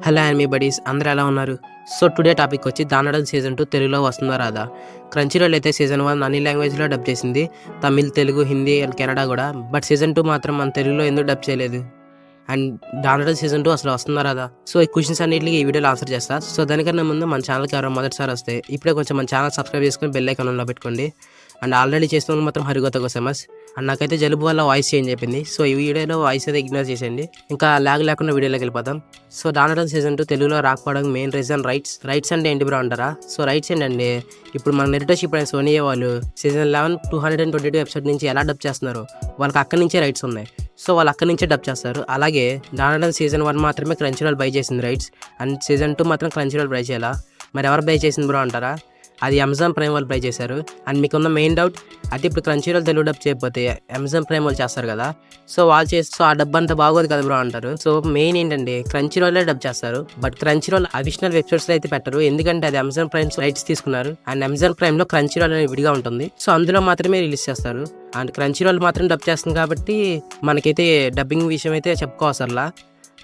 Hello and me buddies అందరూ ఎలా ఉన్నారు? సో టుడే టాపిక్ వచ్చి దానడం సీజన్ 2 తెలుగులో వస్తుందా రాదా? క్రంచీ రోల్ అయితే సీజన్ 1 అన్ని లాంగ్వేజ్లో డబ్ చేసింది, తమిళ్, తెలుగు, హిందీ అండ్ కెనడా కూడా. బట్ సీజన్ 2 మాత్రం మన తెలుగులో ఎందుకు డబ్ చేయలేదు? అండ్ దానడం సీజన్ 2 అసలు వస్తుందా రాదా? సో ఈ క్వశ్చన్స్ అన్నిటికీ ఈ వీడియోలో ఆన్సర్ చేస్తా. సో దానికన్నా ముందు మన ఛానల్కి ఎవరైనా మొదటిసారి వస్తే ఇప్పుడే కొంచెం మన ఛానల్ సబ్స్క్రైబ్ చేసుకొని బెల్ ఐకాన్ ఆన్లో పెట్టుకోండి. అండ్ ఆల్రెడీ చేస్తున్న మాత్రం హరిగోత కోసమస్. అండ్ నాకైతే జలుబు వల్ల వాయిస్ చేంజ్ అయిపోయింది. సో ఈ వీడియోలో వాయిస్ అయితే ఇగ్నోర్ చేసేయండి. ఇంకా లాగ్ లేకుండా వీడియోలోకి వెళ్ళిపోతాం. సో దానడం సీజన్ 2 తెలుగులో రాకపోవడానికి మెయిన్ రీజన్ రైట్స్ అంటే ఏంటి బ్రో అంటారా? సో రైట్స్ ఏంటండి, ఇప్పుడు మన నెరిటోషిప్ అయిన సోనీ వాళ్ళు సీజన్ 11 222 ఎపిసోడ్ నుంచి ఎలా డబ్ చేస్తున్నారు, వాళ్ళకి అక్కడి నుంచే రైట్స్ ఉన్నాయి. సో వాళ్ళు అక్కడి నుంచే డబ్ చేస్తారు. అలాగే దానడం సీజన్ 1 మాత్రమే క్రంచీ రోల్ బై చేసింది రైట్స్, అండ్ సీజన్ 2 మాత్రం క్రంచీ రోల్ బై చేయాలా? మరి ఎవరు బై చేసింది బ్రో అంటారా? అది అమెజాన్ ప్రైమ్ వాళ్ళు బై చేశారు. అండ్ మీకున్న మెయిన్ డౌట్, అది ఇప్పుడు క్రంచీ రోల్ తెలుగు డబ్ చేయకపోతే అమెజాన్ ప్రైమ్ వాళ్ళు చేస్తారు కదా, సో వాళ్ళు చేస్తే ఆ డబ్బు అంతా బాగోదు కదా బ్రో అంటారు. సో మెయిన్ ఏంటంటే క్రంచీ రోలే డబ్ చేస్తారు, బట్ క్రంచీ రోల్ అడిషనల్ వెబ్సైట్స్లో అయితే పెట్టరు, ఎందుకంటే అది అమెజాన్ ప్రైమ్ రైట్స్ తీసుకున్నారు. అండ్ అమెజాన్ ప్రైమ్లో క్రంచీ రోల్ అనేది విడిగా ఉంటుంది, సో అందులో మాత్రమే రిలీజ్ చేస్తారు. అండ్ క్రంచీ రోల్ మాత్రం డబ్ చేస్తుంది కాబట్టి మనకైతే డబ్బింగ్ విషయం అయితే చెప్పుకోవసరలా.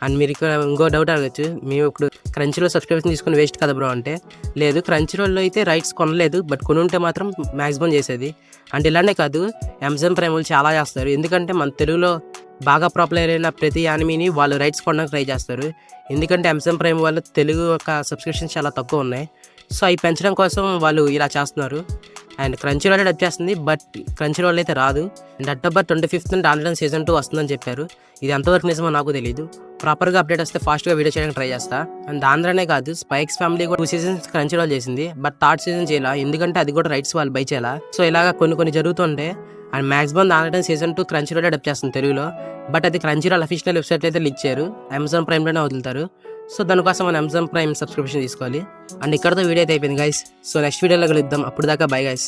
అండ్ మీరు ఇక్కడ ఇంకో డౌట్ అడగచ్చు, మేము ఇప్పుడు క్రంచీ రోల్ సబ్స్క్రిప్షన్ తీసుకుని వేస్ట్ కదా బ్రో అంటే, లేదు, క్రంచీ రోల్లో అయితే రైట్స్ కొనలేదు, బట్ కొని ఉంటే మాత్రం మ్యాక్సిమం చేసేది. అంటే ఇలానే కాదు, అమెజాన్ ప్రైమ్ వాళ్ళు చాలా చేస్తారు, ఎందుకంటే మన తెలుగులో బాగా పాపులర్ అయిన ప్రతి యానిమీని వాళ్ళు రైట్స్ కొనడానికి ట్రై చేస్తారు, ఎందుకంటే అమెజాన్ ప్రైమ్ వాళ్ళు తెలుగు యొక్క సబ్స్క్రిప్షన్స్ చాలా తక్కువ ఉన్నాయి. సో అవి పెంచడం కోసం వాళ్ళు ఇలా చేస్తున్నారు. అండ్ క్రంచీ రోల్ డబ్ చేస్తుంది, బట్ క్రంచీ రోల్ అయితే రాదు. అండ్ అక్టోబర్ 25th దానడం సీజన్ 2 వస్తుందని చెప్పారు. ఇది ఎంతవరకు నిజమో నాకు తెలియదు. ప్రాపర్గా అప్డేట్ వస్తే ఫాస్ట్గా వీడియో చేయడానికి ట్రై చేస్తా. అండ్ ఆంధ్రానే కాదు, స్పైక్స్ ఫ్యామిలీ కూడా 2 సీజన్స్ క్రంచీ రోల్ చేసింది, బట్ థర్డ్ సీజన్ చేయాల, ఎందుకంటే అది కూడా రైట్స్ వాళ్ళు బై చేయాలా. సో ఇలాగా కొన్ని జరుగుతుంటే, అండ్ మ్యాక్సిమం దానడం సీజన్ 2 క్రంచీ రోల్ డబ్ చేస్తుంది తెలుగులో, బట్ అది క్రంచీ రోల్ అఫీషియల్ వెబ్సైట్ అయితే లీక్ చేయరు, అమెజాన్ ప్రైమ్లోనే వదులుతారు. సో దానికోసం మనం అమెజాన్ ప్రైమ్ సబ్స్క్రిప్షన్ తీసుకోవాలి. అండ్ ఇక్కడతో వీడియో అయితే అయిపోయింది గైస్. సో నెక్స్ట్ వీడియోలో కలుద్దాం, అప్పుడు దాకా బై గైస్.